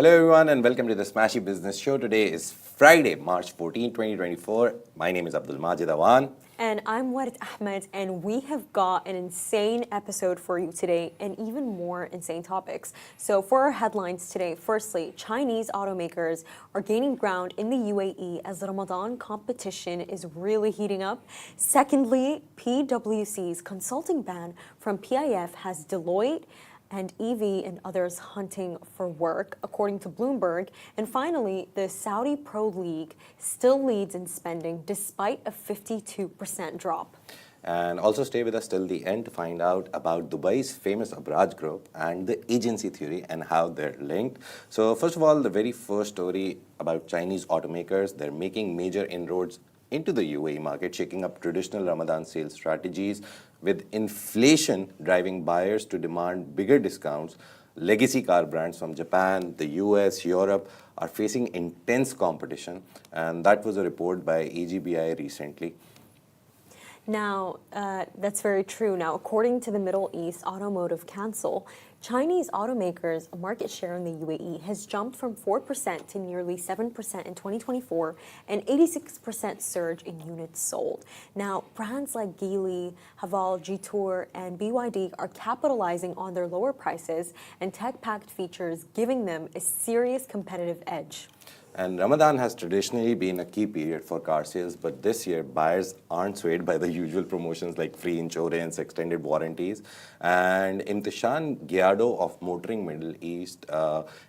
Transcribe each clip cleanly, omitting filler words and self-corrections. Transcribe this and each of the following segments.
Hello everyone and welcome to the Smashi Business Show. Today is Friday, March 14, 2024. My name is Abdul Majid Awan. And I'm Warid Ahmed, and we have got an insane episode for you today and even more insane topics. So for our headlines today, firstly, Chinese automakers are gaining ground in the UAE as the Ramadan competition is really heating up. Secondly, PwC's consulting ban from PIF has Deloitte and EV and others hunting for work, according to Bloomberg. And finally, the Saudi Pro League still leads in spending despite a 52% drop. And also stay with us till the end to find out about Dubai's famous Abraaj group and the agency theory and how they're linked. So first of all, the very first story about Chinese automakers, they're making major inroads into the UAE market, shaking up traditional Ramadan sales strategies. With inflation driving buyers to demand bigger discounts, legacy car brands from Japan, the US, Europe are facing intense competition. And that was a report by AGBI recently. Now, that's very true. Now, according to the Middle East Automotive Council, Chinese automakers' market share in the UAE has jumped from 4% to nearly 7% in 2024, and 86% surge in units sold. Now, brands like Geely, Haval, Jetour, and BYD are capitalizing on their lower prices and tech-packed features, giving them a serious competitive edge. And Ramadan has traditionally been a key period for car sales, but this year buyers aren't swayed by the usual promotions like free insurance, extended warranties. And Imtishan Gyado of Motoring Middle East,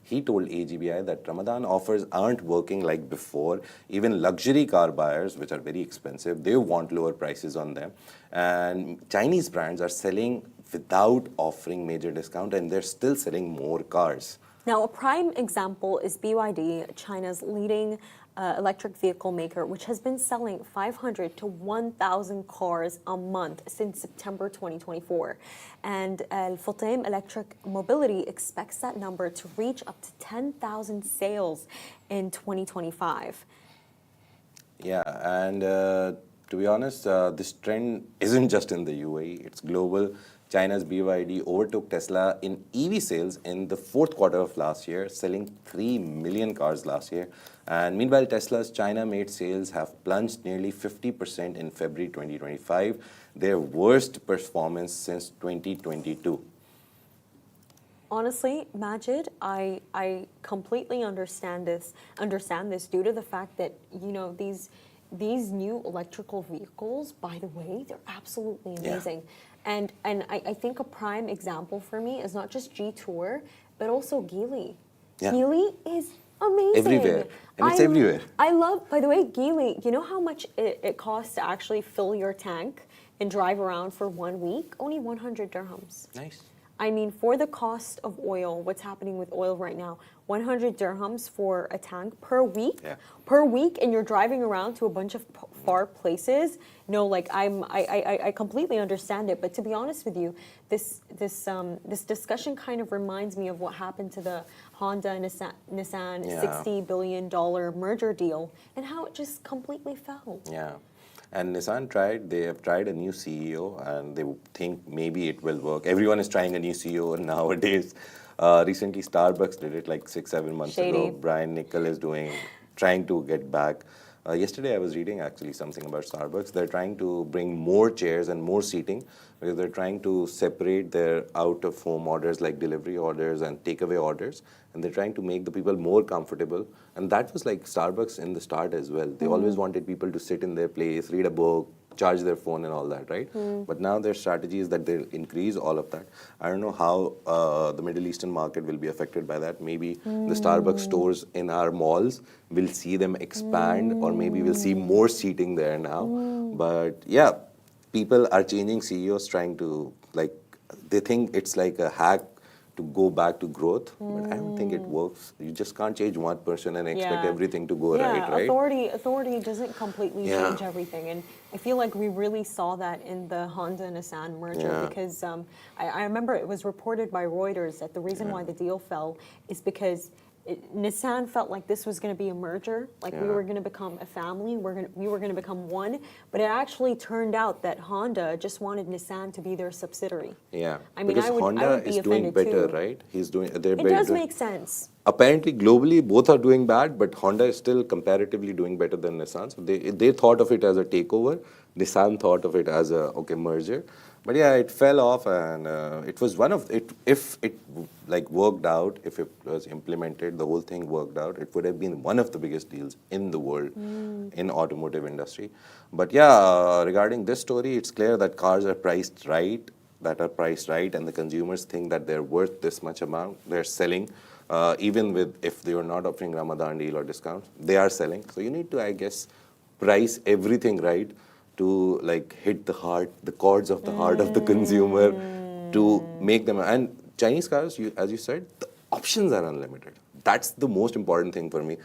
he told AGBI that Ramadan offers aren't working like before. Even luxury car buyers, which are very expensive, they want lower prices on them. And Chinese brands are selling without offering major discount, and they're still selling more cars. Now, a prime example is BYD, China's leading electric vehicle maker, which has been selling 500 to 1,000 cars a month since September 2024. And Al-Futtaim Electric Mobility expects that number to reach up to 10,000 sales in 2025. Yeah, and to be honest, this trend isn't just in the UAE, it's global. China's BYD overtook Tesla in EV sales in the fourth quarter of last year, selling 3 million cars last year. And meanwhile, Tesla's China-made sales have plunged nearly 50% in February 2025, their worst performance since 2022. Honestly, Majid, I completely understand this due to the fact that, you know, these new electrical vehicles, by the way, they're absolutely amazing. Yeah. And I think a prime example for me is not just Jetour, but also Geely. Yeah. Geely is amazing. Everywhere. And it's everywhere. I love, by the way, Geely, you know how much it costs to actually fill your tank and drive around for 1 week? Only 100 dirhams. Nice. I mean, for the cost of oil, what's happening with oil right now, 100 dirhams for a tank per week? Yeah. Per week, and you're driving around to a bunch of far places? No, like I completely understand it. But to be honest with you, this discussion kind of reminds me of what happened to the Honda-Nissan $60 billion merger deal and how it just completely fell. Yeah. And Nissan they have tried a new CEO and they think maybe it will work. Everyone is trying a new CEO nowadays. Recently, Starbucks did it like 6-7 months ago. Brian Niccol is trying to get back. Yesterday, I was reading actually something about Starbucks. They're trying to bring more chairs and more seating because they're trying to separate their out-of-home orders like delivery orders and takeaway orders. And they're trying to make the people more comfortable. And that was like Starbucks in the start as well. They always wanted people to sit in their place, read a book, charge their phone and all that, right? But now their strategy is that they'll increase all of that. I don't know how the Middle Eastern market will be affected by that. Maybe the Starbucks stores in our malls will see them expand, or maybe we'll see more seating there now. But yeah, people are changing CEOs trying to, like, they think it's like a hack to go back to growth, but I don't think it works. You just can't change one person and expect everything to go right? Authority doesn't completely change everything, and I feel like we really saw that in the Honda-Nissan merger because I remember it was reported by Reuters that the reason why the deal fell is because Nissan felt like this was going to be a merger, like we were going to become a family, we were going to become one, but it actually turned out that Honda just wanted Nissan to be their subsidiary. Yeah, I mean, because I would Honda be is doing offended better, too. right? It does make sense. Apparently, globally, both are doing bad, but Honda is still comparatively doing better than Nissan. So they thought of it as a takeover. Nissan thought of it as a merger. But yeah, it fell off, and it was one of it. If it like worked out, if it was implemented, the whole thing worked out, it would have been one of the biggest deals in the world in automotive industry. But yeah, regarding this story, it's clear that cars are priced right, and the consumers think that they're worth this much amount. They're selling. Even with if they are not offering Ramadan deal or discounts, they are selling. So you need to, I guess, price everything right to like hit the chords of the heart of the consumer to make them. And Chinese cars, as you said, the options are unlimited. That's the most important thing for me.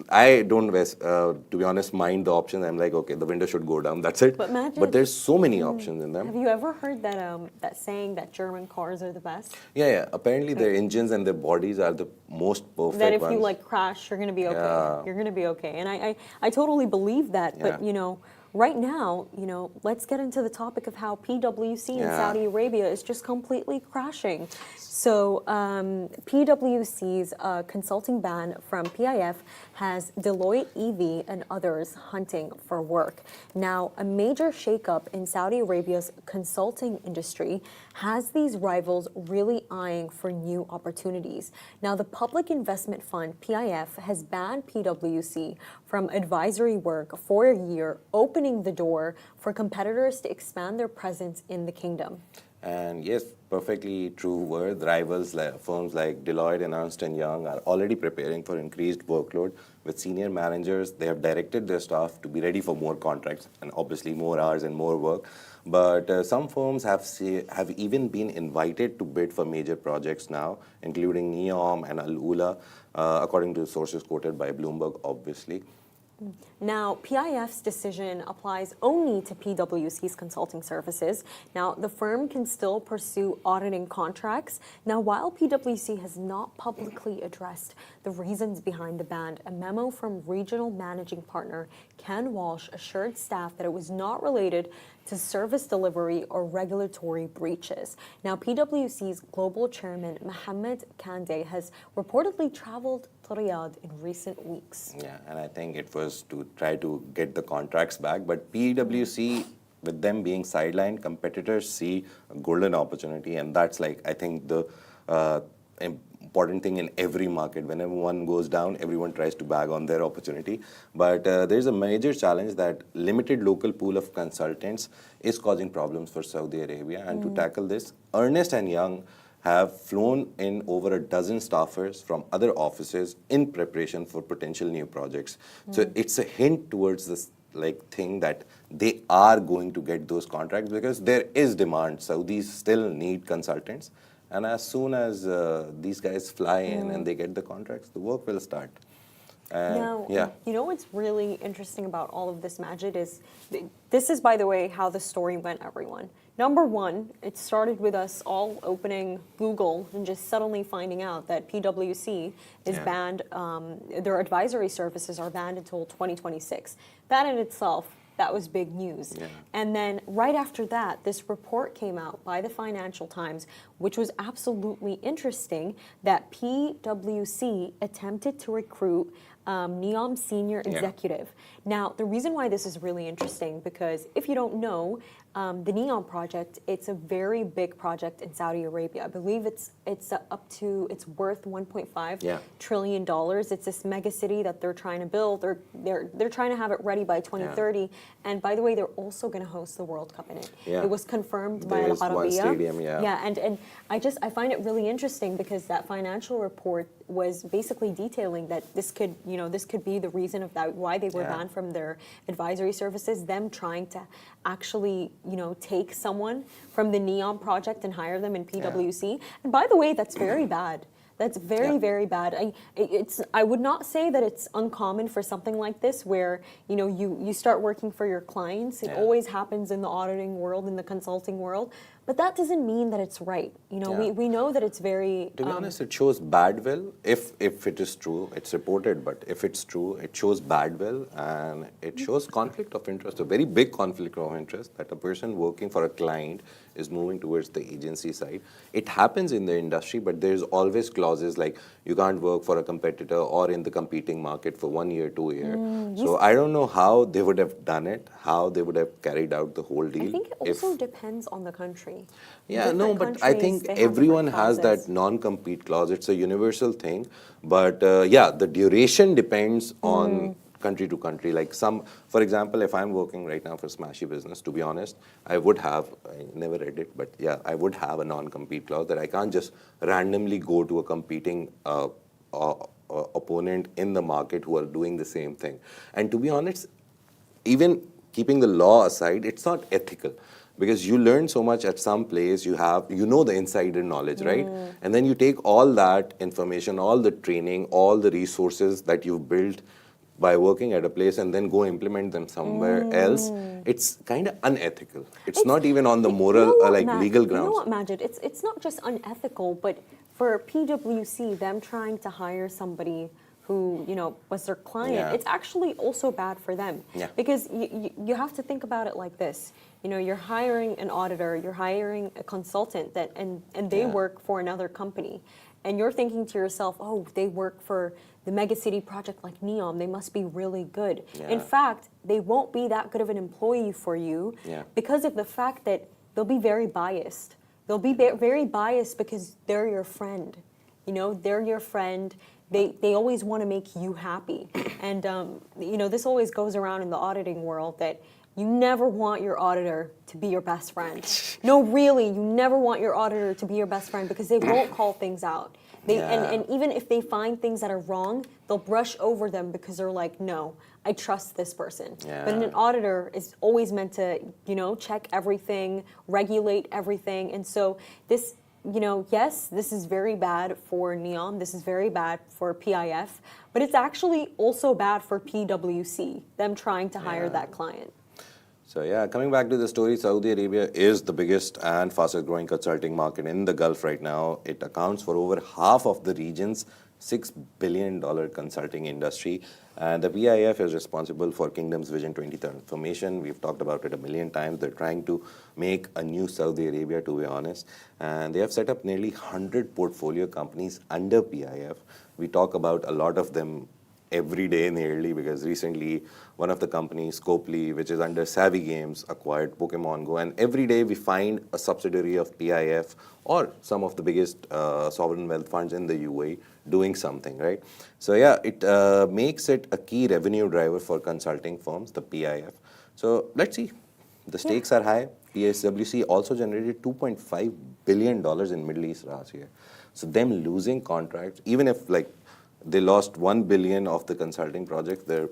I don't, to be honest, mind the options. I'm like, okay, the window should go down. That's it. But there's so many options in them. Have you ever heard that that saying that German cars are the best? Yeah. Apparently, their engines and their bodies are the most perfect that if ones. you like crash, you're gonna be okay. Yeah. You're gonna be okay. And I totally believe that. But right now, let's get into the topic of how PwC in Saudi Arabia is just completely crashing. So PwC's consulting ban from PIF has Deloitte EV and others hunting for work. Now, a major shakeup in Saudi Arabia's consulting industry has these rivals really eyeing for new opportunities. Now, the public investment fund, PIF, has banned PwC from advisory work for a year, opening the door for competitors to expand their presence in the kingdom. And yes, perfectly true word. Rivals firms like Deloitte and Ernst & Young are already preparing for increased workload. With senior managers, they have directed their staff to be ready for more contracts and obviously more hours and more work. But some firms have even been invited to bid for major projects now, including NEOM and Al Ula, according to sources quoted by Bloomberg, obviously. Now, PIF's decision applies only to PwC's consulting services. Now, the firm can still pursue auditing contracts. Now, while PwC has not publicly addressed the reasons behind the ban, a memo from regional managing partner Ken Walsh assured staff that it was not related to service delivery or regulatory breaches. Now, PwC's global chairman, Mohammed Kande, has reportedly traveled to Riyadh in recent weeks. Yeah, and I think it was to try to get the contracts back. But PwC, with them being sidelined, competitors see a golden opportunity. And that's like, I think, the important thing in every market. Whenever one goes down, everyone tries to bag on their opportunity. But there's a major challenge that limited local pool of consultants is causing problems for Saudi Arabia. And to tackle this, Ernst & Young have flown in over a dozen staffers from other offices in preparation for potential new projects. So it's a hint towards this thing that they are going to get those contracts because there is demand. Saudis still need consultants. And as soon as these guys fly in and they get the contracts, the work will start. Now, what's really interesting about all of this, Majid, is this is, by the way, how the story went, everyone. Number one, it started with us all opening Google and just suddenly finding out that PwC is banned, their advisory services are banned until 2026. That in itself, that was big news. Yeah. And then right after that, this report came out by the Financial Times, which was absolutely interesting, that PwC attempted to recruit NEOM senior executive. Now, the reason why this is really interesting, because if you don't know, the NEOM project, it's a very big project in Saudi Arabia. I believe it's worth $1.5 trillion. It's this mega city that they're trying to build. They're trying to have it ready by 2030. Yeah. And by the way, they're also going to host the World Cup in it. Yeah. It was confirmed by Al Arabiya. Stadium, and I find it really interesting because that financial report was basically detailing that this could be the reason of that, why they were banned from their advisory services, them trying to actually, take someone from the NEOM project and hire them in PwC. And by the way, that's very bad. That's very, very bad. I would not say that it's uncommon for something like this where, you start working for your clients. It always happens in the auditing world, in the consulting world. but that doesn't mean that it's right. We know that it's very. To be honest, it shows bad will. If it is true, it's reported. But if it's true, it shows bad will, and it shows conflict of interest. A very big conflict of interest that a person working for a client is moving towards the agency side. It happens in the industry, but there's always clauses like you can't work for a competitor or in the competing market for 1 year, 2 years. So I don't know how they would have done it, how they would have carried out the whole deal. I think it also depends on the country. Yeah, no, Different but I countries, think they have everyone different has clauses. that non-compete clause. It's a universal thing. But yeah, the duration depends on country to country. Like for example, if I'm working right now for Smashi Business, to be honest, I never read it, but yeah, I would have a non-compete clause that I can't just randomly go to a competing opponent in the market who are doing the same thing. And to be honest, even keeping the law aside, it's not ethical because you learn so much at some place, you know the insider knowledge, right? And then you take all that information, all the training, all the resources that you've built by working at a place and then go implement them somewhere else. It's kind of unethical. It's not even on the moral, legal grounds. You know what, Majid? It's not just unethical, but for PwC, them trying to hire somebody who was their client, it's actually also bad for them. Yeah. Because you have to think about it like this. You're hiring an auditor, you're hiring a consultant and they work for another company. And you're thinking to yourself, oh, they work for the mega city project like NEOM, they must be really good. Yeah. In fact, they won't be that good of an employee for you because of the fact that they'll be very biased. They'll be very biased because they're your friend. They're your friend. They always want to make you happy. And, this always goes around in the auditing world that you never want your auditor to be your best friend. No, really, you never want your auditor to be your best friend because they won't call things out. And even if they find things that are wrong, they'll brush over them because they're like, no, I trust this person. Yeah. But an auditor is always meant to, check everything, regulate everything. And so this, yes, this is very bad for NEOM. This is very bad for PIF. But it's actually also bad for PwC, them trying to hire that client. So yeah, coming back to the story, Saudi Arabia is the biggest and fastest growing consulting market in the Gulf right now. It accounts for over half of the region's $6 billion consulting industry. And the PIF is responsible for Kingdom's Vision 20 transformation. We've talked about it a million times. They're trying to make a new Saudi Arabia, to be honest. And they have set up nearly 100 portfolio companies under PIF. We talk about a lot of them every day nearly because recently one of the companies, Scopely, which is under Savvy Games, acquired Pokemon Go. And every day we find a subsidiary of PIF or some of the biggest sovereign wealth funds in the UAE doing something, right? So yeah, it makes it a key revenue driver for consulting firms, the PIF. So let's see. The stakes are high. PwC also generated $2.5 billion in Middle East last year. So them losing contracts, even if they lost $1 billion of the consulting projects, their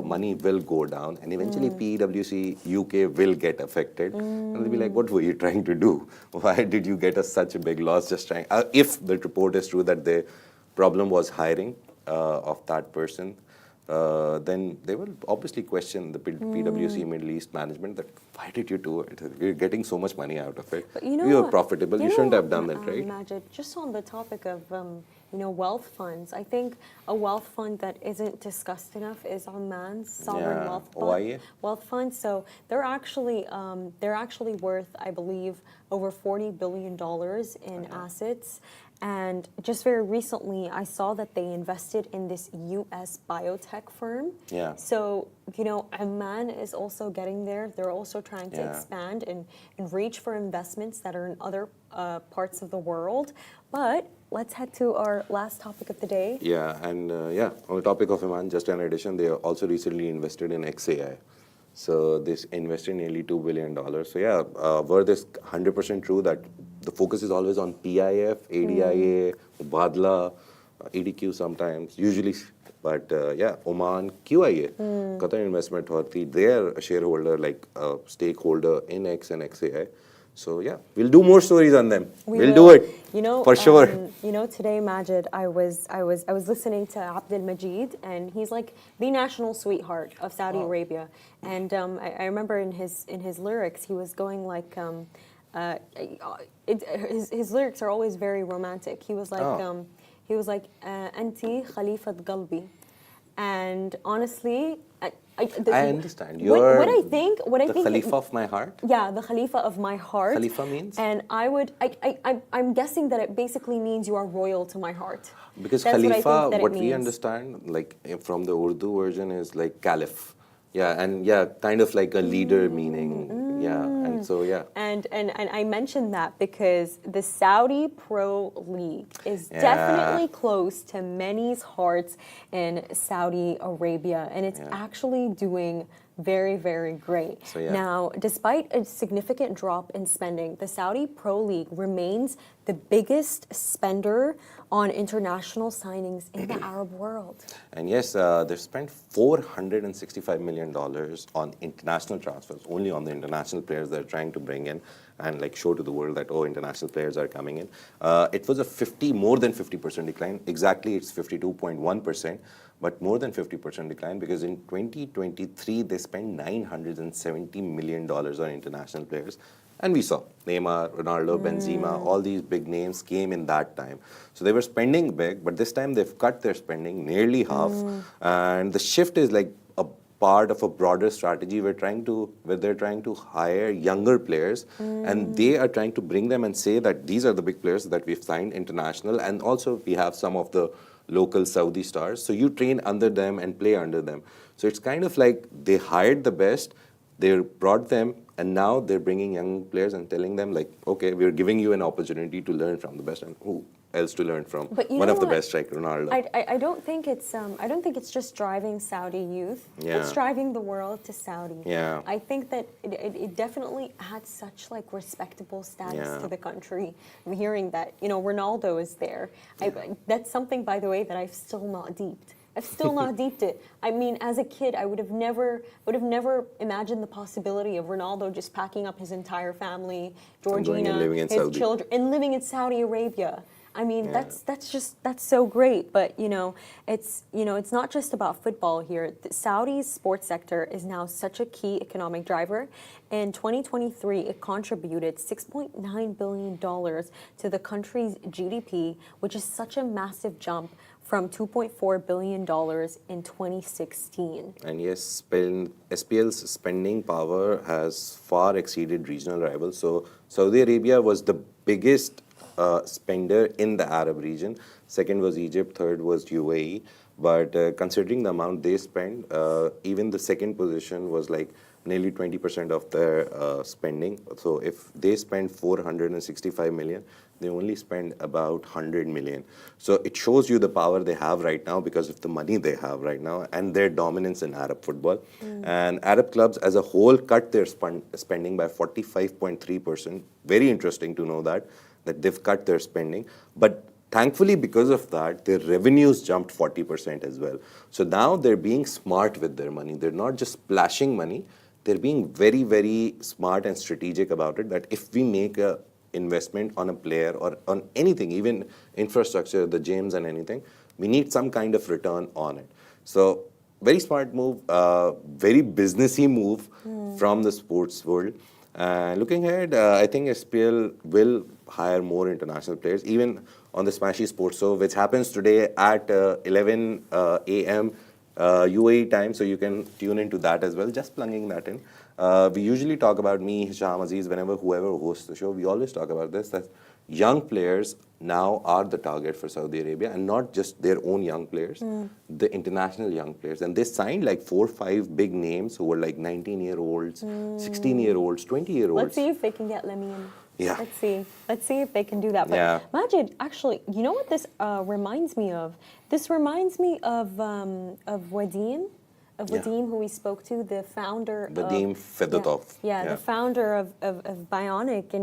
money will go down, and eventually PwC UK will get affected. And they'll be like, what were you trying to do? Why did you get us such a big loss just trying? If the report is true that the problem was hiring of that person, then they will obviously question the PwC Middle East management that, why did you do it? You're getting so much money out of it. But you are profitable. You shouldn't have done that, right? Majid, just on the topic of wealth funds, I think a wealth fund that isn't discussed enough is Oman's sovereign wealth fund. So they're actually worth, I believe, over $40 billion in assets. And just very recently, I saw that they invested in this U.S. biotech firm. Yeah. So, Oman is also getting there. They're also trying to expand and reach for investments that are in other parts of the world. But let's head to our last topic of the day. Yeah, and on the topic of Oman, just an addition, they also recently invested in XAI. So they invested nearly $2 billion. So yeah, were this 100% true that the focus is always on PIF, ADIA, Badla, EDQ sometimes, usually, but Oman, QIA, Qatar Investment Authority, they're a shareholder, like a stakeholder in X and XAI. So yeah, we'll do more stories on them. We'll do it. For sure. Today, Majid, I was listening to Abdul Majid, and he's like the national sweetheart of Saudi Arabia. And I remember in his lyrics, he was going like, his lyrics are always very romantic. He was like, Oh. "Anti Khalifat Qalbi," and honestly, I understand. what I You're think, the Khalifa of my heart. yeah, the Khalifa of my heart. Khalifa means? And I'm guessing that it basically means you are royal to my heart. Because That's what I Khalifa, think that what it we means. understand, like from the Urdu version, is like caliph. Yeah, and yeah, kind of like a leader meaning. Yeah, and so yeah. And I mentioned that because the Saudi Pro League is Yeah. definitely close to many's hearts in Saudi Arabia, and it's actually doing very, very great. So, yeah. Now, despite a significant drop in spending, the Saudi Pro League remains the biggest spender on international signings in the Arab world. And yes, they've spent $465 million on international transfers, only on the international players they're trying to bring in and like show to the world that, oh, international players are coming in. It was a more than 50% decline. Exactly, it's 52.1%, but more than 50% decline because in 2023, they spent $970 million on international players. And we saw Neymar, Ronaldo, Benzema, all these big names came in that time. So they were spending big, but this time they've cut their spending nearly half. And the shift is like a part of a broader strategy where they're trying to hire younger players, and they are trying to bring them and say that these are the big players that we've signed international, and also we have some of the local Saudi stars. So you train under them and play under them. So it's kind of like they hired the best, they brought them, and now they're bringing young players and telling them like, okay, we're giving you an opportunity to learn from the best, and who else to learn from? But you One know of the what? best, like Ronaldo. I don't think it's just driving Saudi youth. Yeah. It's driving the world to Saudi. Yeah. I think that it definitely adds such like respectable status Yeah. to the country. I'm hearing that Ronaldo is there. That's something, by the way, that I've still not deeped. I've still not deeped it. I mean, as a kid, I would have never imagined the possibility of Ronaldo just packing up his entire family, going Georgina, and living in his Saudi. children, and living in Saudi Arabia. I mean, Yeah. that's so great. But it's not just about football here. The Saudi's sports sector is now such a key economic driver. In 2023, it contributed $6.9 billion to the country's GDP, which is such a massive jump from $2.4 billion in 2016. And yes, SPL's spending power has far exceeded regional rivals. So Saudi Arabia was the biggest spender in the Arab region. Second was Egypt, third was UAE. But considering the amount they spend, even the second position was like nearly 20% of their spending. So if they spend 465 million, they only spend about 100 million. So it shows you the power they have right now because of the money they have right now and their dominance in Arab football. And Arab clubs as a whole cut their spending by 45.3%. Very interesting to know that they've cut their spending. But thankfully, because of that, their revenues jumped 40% as well. So now they're being smart with their money. They're not just splashing money. They're being very, very smart and strategic about it, that if we make a investment on a player or on anything, even infrastructure, the gyms and anything, we need some kind of return on it. So very smart move, very businessy move from the sports world. Looking ahead, I think SPL will hire more international players, even on the Smashi Sports Show, which happens today at 11 a.m. UAE time, so you can tune into that as well, just plunging that in. We usually talk about me, Hisham, Aziz, whoever hosts the show, we always talk about this, that young players now are the target for Saudi Arabia, and not just their own young players, the international young players. And they signed like 4 or 5 big names who were like 19-year-olds, 16-year-olds, 20-year-olds. Let's see if they can get Lemmy in. Yeah. Let's see if they can do that. But Yeah. Majid, actually, you know what this reminds me of? This reminds me of Wadim. Of Yeah. Wadim, who we spoke to, the founder Vadim of... Fedotov. Yeah, the founder of Bionic.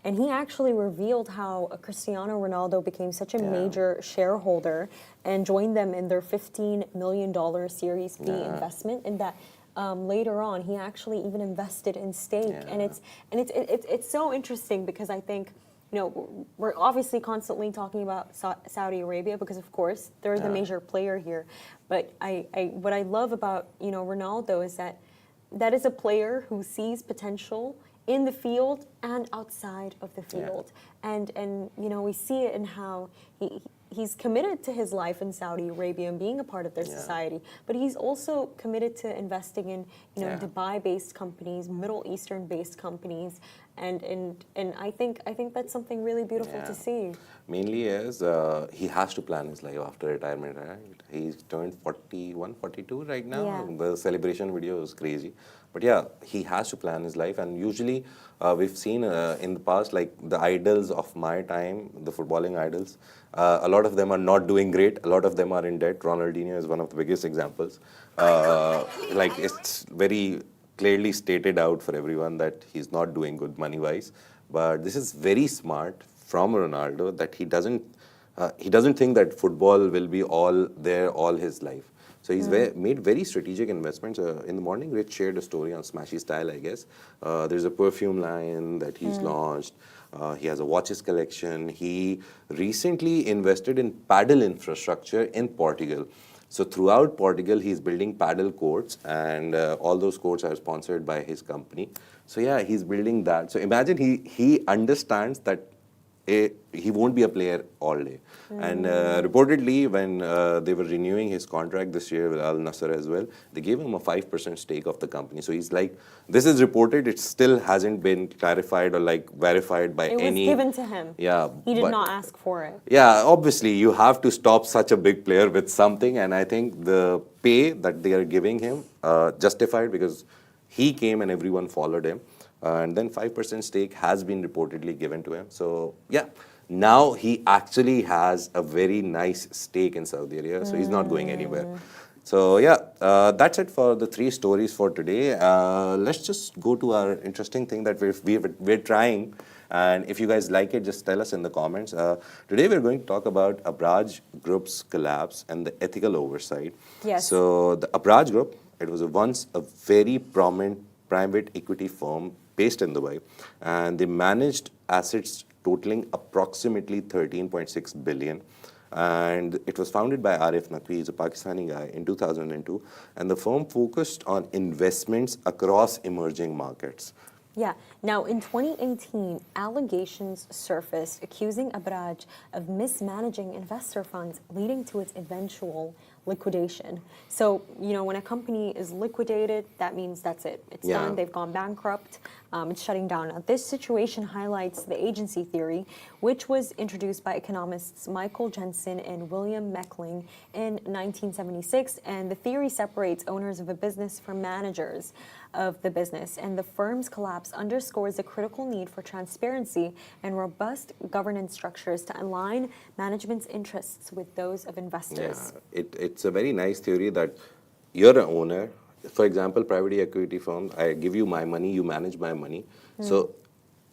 And he actually revealed how Cristiano Ronaldo became such a major shareholder and joined them in their $15 million Series B investment, and that later on he actually even invested in stake. And it's so interesting because I think, we're obviously constantly talking about Saudi Arabia because, of course, they're the major player here. But what I love about Ronaldo is that is a player who sees potential in the field and outside of the field. And you know, we see it in how he's committed to his life in Saudi Arabia and being a part of their society, but he's also committed to investing in, you know, Dubai-based companies, Middle Eastern-based companies, and I think that's something really beautiful to see. Mainly as he has to plan his life after retirement, right? He's turned 41, 42 right now. The celebration video is crazy. But yeah, he has to plan his life. And usually we've seen in the past, like the idols of my time, the footballing idols, a lot of them are not doing great. A lot of them are in debt. Ronaldinho is one of the biggest examples. Like it's very clearly stated out for everyone that he's not doing good money-wise. But this is very smart from Ronaldo that he doesn't think that football will be all there all his life. So he's made very strategic investments. In the morning, Rich shared a story on Smashi Style, I guess. There's a perfume line that he's launched. He has a watches collection. He recently invested in paddle infrastructure in Portugal. So throughout Portugal, he's building paddle courts, and all those courts are sponsored by his company. So yeah, he's building that. So imagine he understands that he won't be a player all day. And reportedly, when they were renewing his contract this year with Al Nassr as well, they gave him a 5% stake of the company. So he's like, this is reported, it still hasn't been clarified or like verified by any... It was given to him. Yeah. He did not ask for it. Yeah, obviously, you have to stop such a big player with something. And I think the pay that they are giving him justified because he came and everyone followed him. And then 5% stake has been reportedly given to him. So yeah, now he actually has a very nice stake in Saudi Arabia. So he's not going anywhere. So yeah, that's it for the 3 stories for today. Let's just go to our interesting thing that we're trying. And if you guys like it, just tell us in the comments. Today we're going to talk about Abraaj Group's collapse and the ethical oversight. Yes. So the Abraaj Group, it was once a very prominent private equity firm based in Dubai, and they managed assets totaling approximately 13.6 billion. And it was founded by Arif Naqvi, he's a Pakistani guy, in 2002. And the firm focused on investments across emerging markets. Yeah. Now, in 2018, allegations surfaced accusing Abraaj of mismanaging investor funds, leading to its eventual liquidation. So, you know, when a company is liquidated, that means that's it. It's done. They've gone bankrupt. It's shutting down. Now, this situation highlights the agency theory, which was introduced by economists Michael Jensen and William Meckling in 1976. And the theory separates owners of a business from managers of the business. And the firm's collapse underscores the critical need for transparency and robust governance structures to align management's interests with those of investors. Yeah, it's a very nice theory that you're an owner. For example, private equity firm, I give you my money, you manage my money. So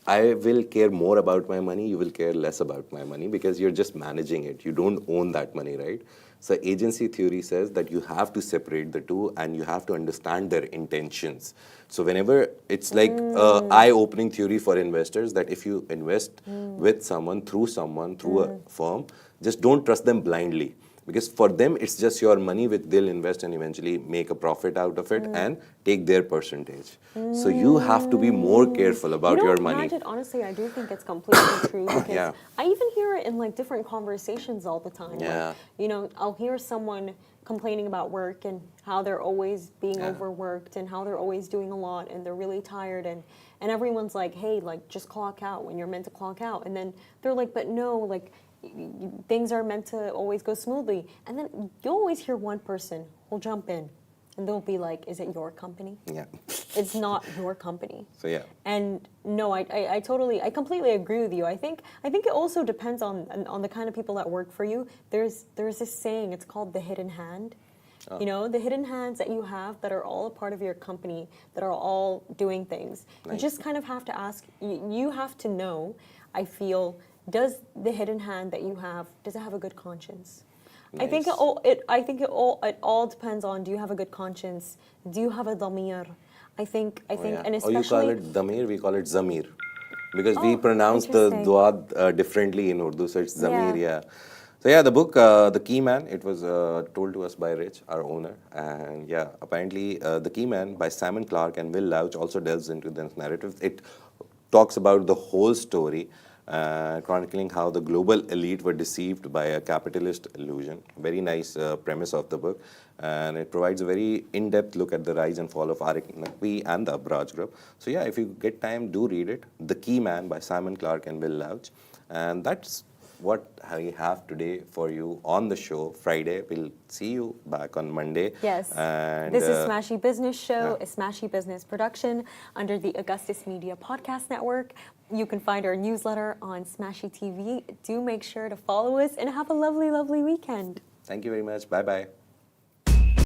I will care more about my money, you will care less about my money because you're just managing it. You don't own that money, right? So agency theory says that you have to separate the two and you have to understand their intentions. So whenever it's like an eye-opening theory for investors that if you invest with someone, through a firm, just don't trust them blindly. Because for them, it's just your money which they'll invest and eventually make a profit out of it and take their percentage. So you have to be more careful about your money. Majid, honestly, I do think it's completely true because I even hear it in like different conversations all the time. Like, you know, I'll hear someone complaining about work and how they're always being overworked and how they're always doing a lot and they're really tired and everyone's like, hey, like just clock out when you're meant to clock out. And then they're like, but no, like, things are meant to always go smoothly. And then you'll always hear one person will jump in and they'll be like, is it your company? Yeah. It's not your company. So yeah. And no, I completely agree with you. I think it also depends on the kind of people that work for you. There's this saying, it's called the hidden hand. You know, the hidden hands that you have that are all a part of your company, that are all doing things. You just kind of have to ask, you have to know, I feel, does the hidden hand that you have, does it have a good conscience? I think it all depends on, do you have a good conscience? Do you have a damir? I think, and especially... Or you call it damir, we call it zamir. Because we pronounce the dua differently in Urdu, so it's zamir, So yeah, the book, The Key Man, it was told to us by Rich, our owner. And yeah, apparently The Key Man by Simon Clark and Will Lauch also delves into this narrative. It talks about the whole story, chronicling how the global elite were deceived by a capitalist illusion. Very nice premise of the book. And it provides a very in-depth look at the rise and fall of Arik Naqvi and the Abraaj group. So yeah, if you get time, do read it. The Key Man by Simon Clark and Will Lauch. And that's what I have today for you on the show. Friday, we'll see you back on Monday. Yes. And this is Smashi Business Show, yeah. a Smashi Business production under the Augustus Media Podcast Network. You can find our newsletter on Smashi TV. Do make sure to follow us and have a lovely, lovely weekend. Thank you very much. Bye bye.